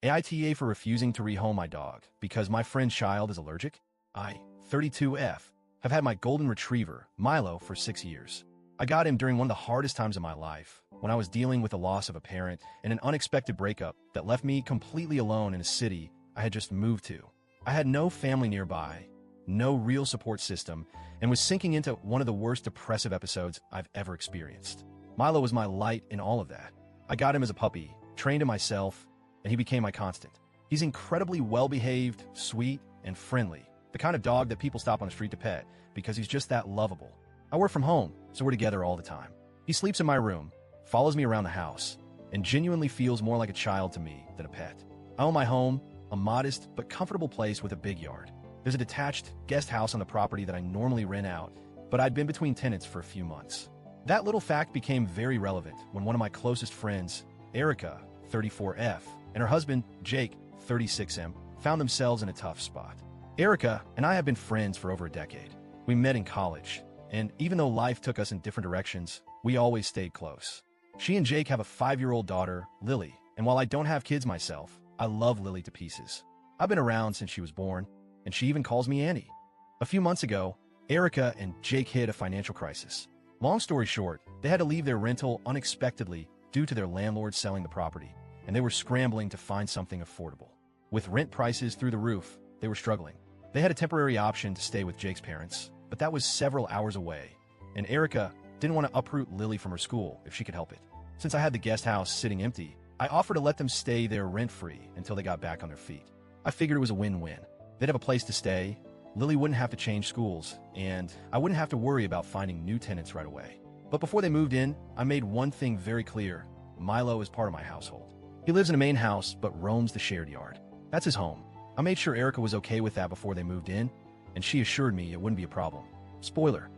AITA for refusing to rehome my dog because my friend's child is allergic. I, 32F, have had my golden retriever, Milo, for 6 years. I got him during one of the hardest times of my life, when I was dealing with the loss of a parent and an unexpected breakup that left me completely alone in a city I had just moved to. I had no family nearby, no real support system, and was sinking into one of the worst depressive episodes I've ever experienced. Milo was my light in all of that. I got him as a puppy, trained him myself, and he became my constant. He's incredibly well-behaved, sweet, and friendly, the kind of dog that people stop on the street to pet because he's just that lovable. I work from home, so we're together all the time. He sleeps in my room, follows me around the house, and genuinely feels more like a child to me than a pet. I own my home, a modest but comfortable place with a big yard. There's a detached guest house on the property that I normally rent out, but I'd been between tenants for a few months. That little fact became very relevant when one of my closest friends, Erica, 34F, and her husband, Jake, 36M, found themselves in a tough spot. Erica and I have been friends for over a decade. We met in college, and even though life took us in different directions, we always stayed close. She and Jake have a 5-year-old daughter, Lily, and while I don't have kids myself, I love Lily to pieces. I've been around since she was born, and she even calls me Annie. A few months ago, Erica and Jake hit a financial crisis. Long story short, they had to leave their rental unexpectedly due to their landlord selling the property, and they were scrambling to find something affordable. With rent prices through the roof, they were struggling. They had a temporary option to stay with Jake's parents, but that was several hours away, and Erica didn't want to uproot Lily from her school if she could help it. Since I had the guest house sitting empty, I offered to let them stay there rent-free until they got back on their feet. I figured it was a win-win. They'd have a place to stay, Lily wouldn't have to change schools, and I wouldn't have to worry about finding new tenants right away. But before they moved in, I made one thing very clear. Milo is part of my household. He lives in a main house, but roams the shared yard. That's his home. I made sure Erica was okay with that before they moved in, and she assured me it wouldn't be a problem. Spoiler,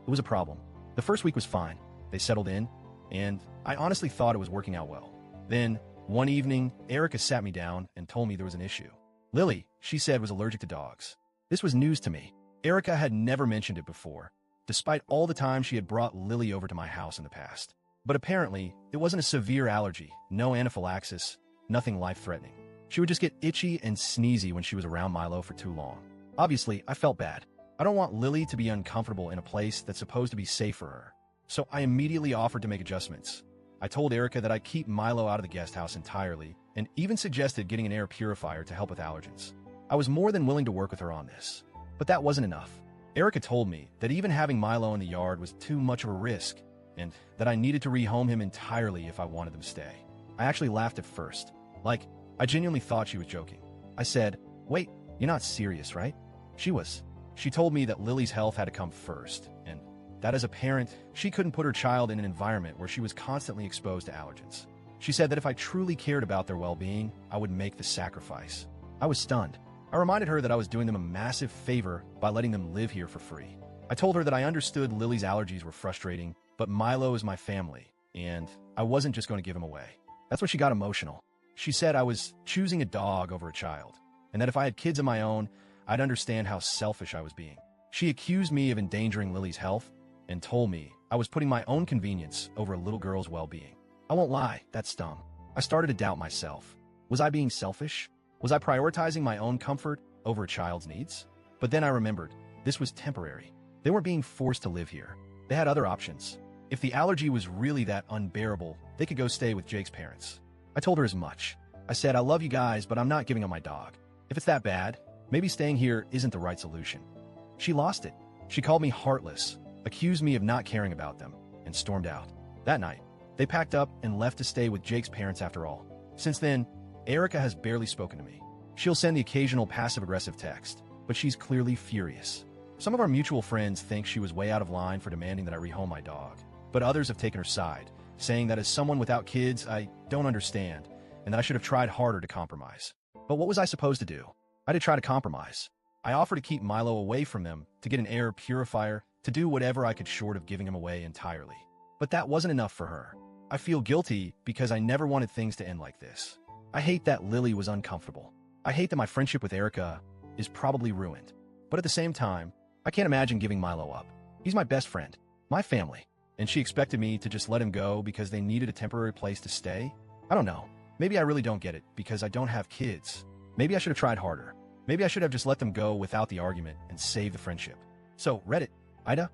it was a problem. The first week was fine. They settled in, and I honestly thought it was working out well. Then, one evening, Erica sat me down and told me there was an issue. Lily, she said, was allergic to dogs. This was news to me. Erica had never mentioned it before, despite all the time she had brought Lily over to my house in the past. But apparently, it wasn't a severe allergy, no anaphylaxis, nothing life-threatening. She would just get itchy and sneezy when she was around Milo for too long. Obviously, I felt bad. I don't want Lily to be uncomfortable in a place that's supposed to be safe for her. So I immediately offered to make adjustments. I told Erica that I'd keep Milo out of the guest house entirely, and even suggested getting an air purifier to help with allergens. I was more than willing to work with her on this. But that wasn't enough. Erica told me that even having Milo in the yard was too much of a risk, and that I needed to rehome him entirely if I wanted him to stay. I actually laughed at first. Like, I genuinely thought she was joking. I said, "Wait, you're not serious, right?" She was. She told me that Lily's health had to come first, and that as a parent, she couldn't put her child in an environment where she was constantly exposed to allergens. She said that if I truly cared about their well-being, I would make the sacrifice. I was stunned. I reminded her that I was doing them a massive favor by letting them live here for free. I told her that I understood Lily's allergies were frustrating, but Milo is my family, and I wasn't just going to give him away. That's when she got emotional. She said I was choosing a dog over a child, and that if I had kids of my own, I'd understand how selfish I was being. She accused me of endangering Lily's health and told me I was putting my own convenience over a little girl's well-being. I won't lie, that stung. I started to doubt myself. Was I being selfish? Was I prioritizing my own comfort over a child's needs? But then I remembered, this was temporary. They weren't being forced to live here. They had other options. If the allergy was really that unbearable, they could go stay with Jake's parents. I told her as much. I said, "I love you guys, but I'm not giving up my dog. If it's that bad, maybe staying here isn't the right solution." She lost it. She called me heartless, accused me of not caring about them, and stormed out. That night, they packed up and left to stay with Jake's parents after all. Since then, Erica has barely spoken to me. She'll send the occasional passive-aggressive text, but she's clearly furious. Some of our mutual friends think she was way out of line for demanding that I rehome my dog, but others have taken her side, saying that as someone without kids, I don't understand, and that I should have tried harder to compromise. But what was I supposed to do? I did try to compromise. I offered to keep Milo away from them, to get an air purifier, to do whatever I could short of giving him away entirely. But that wasn't enough for her. I feel guilty because I never wanted things to end like this. I hate that Lily was uncomfortable. I hate that my friendship with Erica is probably ruined. But at the same time, I can't imagine giving Milo up. He's my best friend, my family, and she expected me to just let him go because they needed a temporary place to stay? I don't know. Maybe I really don't get it because I don't have kids. Maybe I should have tried harder. Maybe I should have just let them go without the argument and saved the friendship. So, Reddit, AITA,